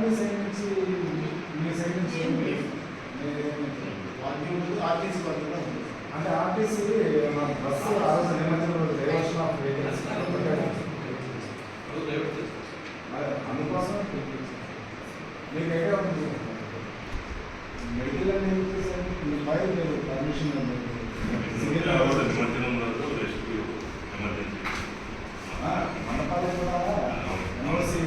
మీ side నుంచి RTC వాళ్ళు కూడా ఉంది. అంటే ఆర్టీసీ బస్సు ఆ రోజు నిమజ్జనం డైవర్షన్ ఆఫ్ వెహికల్స్ అందుకోసం మీకు ఎక్కడ ఉంది మెడికల్ అని మీ ఫైల్ మీరు పర్మిషన్ మనపాలెం కూడా ఎన్ఓసి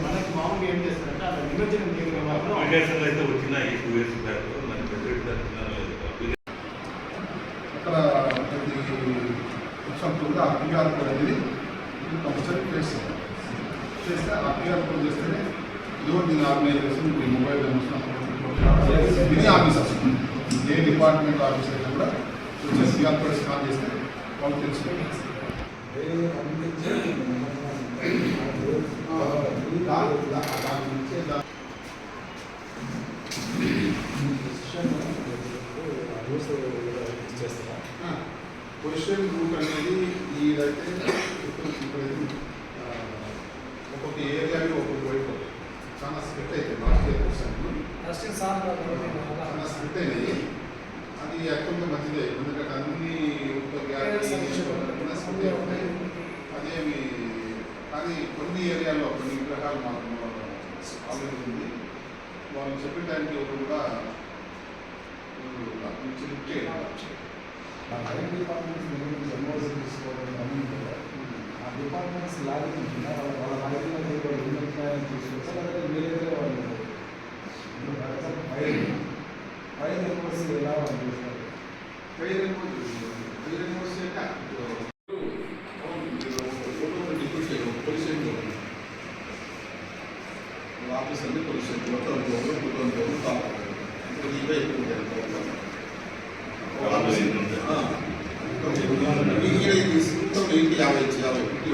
మనకి మామూలుగా ఏం చేస్తారంటే అలా నిమజ్జనం అయితే వచ్చిన ఈ 2 years బ్యాక్ మనకి అక్కడ వచ్చినప్పుడు ఆ పిఆర్ కోడ్ అనేది కంపల్సరీ చేస్తే ఆ పిఆర్ కోడ్ చేస్తేనే ఇదో దీని ఆర్గనైజేషన్ మీ మొబైల్ ఇది ఆఫీసర్స్ ఏ డిపార్ట్మెంట్ ఆఫీసర్ అయినా కూడా వచ్చేసి పిఆర్ కోడ్ స్కాన్ చేస్తే వాళ్ళు తెలుసుకోవాలి. పొజిషన్ రూట్ అనేది ఇదైతే ఒక్కొక్క ఏరియాలో ఒక్కొక్క వైపు చాలా స్ప్లిట్ అవుతాయి. లాస్ట్ ఇయర్ చాలా స్ప్లిట్ అయినాయి. అది యాక్చువల్గా మంచిదే, ఎందుకంటే అన్ని అదేమి కానీ కొన్ని ఏరియాలో కొన్ని విగ్రహాలు మాత్రం ఆల్రెడీ ఉంది. వాళ్ళు చెప్పిన టైంకి ఒకరు కూడా ఫైర్ డిపార్ట్మెంట్స్ ఎన్ఓసి తీసుకోవడం ఆ డిపార్ట్మెంట్స్ లాగిన్ ఉంటుందా వాళ్ళ లాగిన్లో కూడా ఎన్ని తీసుకొచ్చా లేదా మీరైతే వాళ్ళు ఫైర్ ఎన్ఓసి ఎలా వాళ్ళు చూస్తారు? ఫైర్ ఎన్ఓసి అంటే ఆఫీస్ అన్ని పొల్యూషన్ మొత్తం ఇవే తీసుకుంటాం. 50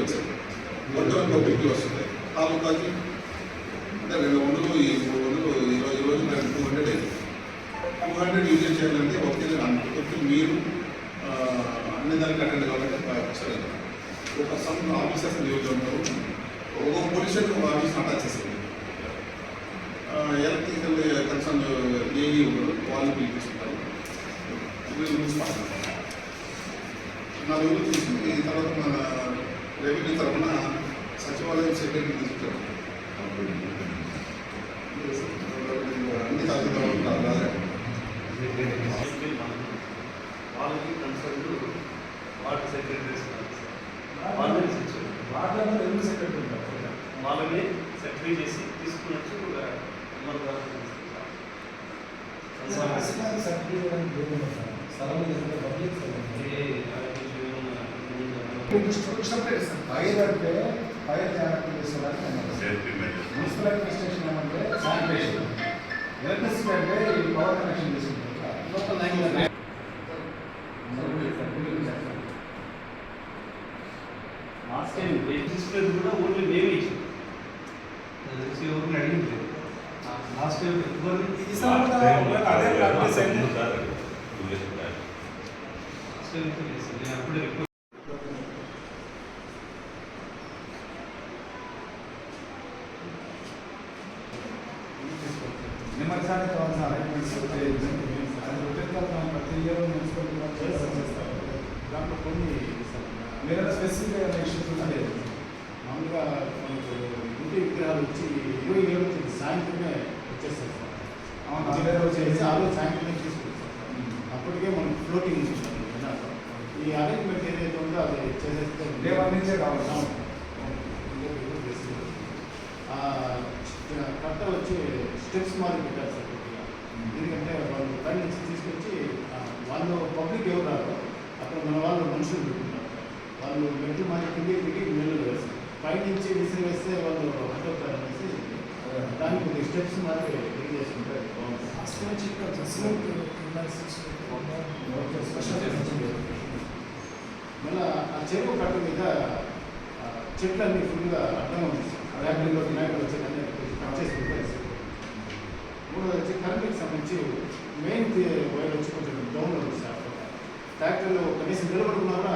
వచ్చాయి, మొత్తం 50 వస్తుంది. తాలూకాకి అంటే 200 ఈ 300 ఈరోజు 200 అయింది. 200 యూజ్ చేయాలంటే ఒకటి మీరు అన్ని దానికి అటెండ్ కావాలంటే ఒక సమ్ ఆఫీసర్స్ నియోజకవర్గంలో ఒక పొల్యూషన్ ఆఫీస్ అటాచ్ చేసింది. ఎలక్ట్రికల్ కన్సర్న్ ఏఈ ఉండదు, వాళ్ళు పిలిపిస్తుంటారు. నా రోజులు తీసుకుంటే ఈ తర్వాత మన రెవెన్యూ తరఫున సచివాలయం సెక్రటరీ తీసుకుంటారు. అన్ని తగ్గుతారు వాళ్ళకి కన్సర్న్ వార్డు సెక్రటరీస్ వార్డులో ఎందుకు సెక్రటరీ ఉంటారు? వాళ్ళని సెక్రటరీ చేసి తీసుకున్నట్టు ఫైర్ అంటే ఫైర్ జాగ్రత్త చేసుకోవడానికి మున్సిపల్ అడ్మినిస్ట్రేషన్ ఏమంటే శానిటేషన్, ఎలక్ట్రిసిటీ అంటే ఈ పవర్ కనెక్షన్ తీసుకుంటారు. లాస్ట్ టైం తీసుకునేది కూడా ఓన్లీ మేమే ఇచ్చాం, ఎవరిని అడిగింది లాస్ట్ టైం నేను అప్పుడే నిమజ్జనానికి కావాల్సిన అరేంజ్మెంట్స్ ప్రతి ఇయర్ మున్సిపల్ చేస్తారు. దాంట్లో కొన్ని మీరు స్పెసిఫిక్ ఇష్యూస్ ఉన్నాయి. మామూలుగా మనకు ఇంటి విగ్రహాలు వచ్చి 27 సాయంత్రమే వచ్చేస్తారు సార్. అదే రోజు చేసి ఆ రోజు సాయంత్రమే తీసుకొస్తారు సార్. అప్పటికే మనం ఫ్లోటింగ్ ఇస్తున్నాం. ఈ అరేంజ్మెంట్ ఏదైతే ఉందో అది చేసేస్తే లేవర్ నుంచే కావాలి. కట్ట వచ్చి స్టెప్స్ మాదిరి పెట్టారు సార్. ఎందుకంటే వాళ్ళు పై నుంచి తీసుకొచ్చి వాళ్ళు పబ్లిక్ ఎవరు రారు, అక్కడ మన వాళ్ళు మనుషులు పెట్టుకుంటారు. వాళ్ళు మెట్లు మాది కిందికి మెల్లు వేస్తారు. పైనుంచి విసిరి వేస్తే వాళ్ళు అడ్డవుతారు అనేసి దానికి కొద్దిగా స్టెప్స్ మాదిరి రెడీ చేసుకుంటారు. మళ్ళీ ఆ చెరువు కట్ట మీద చెట్లన్నీ ఫుల్గా అడ్డం ఉంది. ర్యాపిడ్లో వినాయకుడు చెట్లన్నీ కట్ చేసి పెట్టేసి. మూడోది వచ్చి కరెంట్కి సంబంధించి మెయిన్ వైర్ వచ్చి కొంచెం డౌన్లో ఉంది సార్. ట్రాక్టర్లో కనీసం నిలబడుకున్నా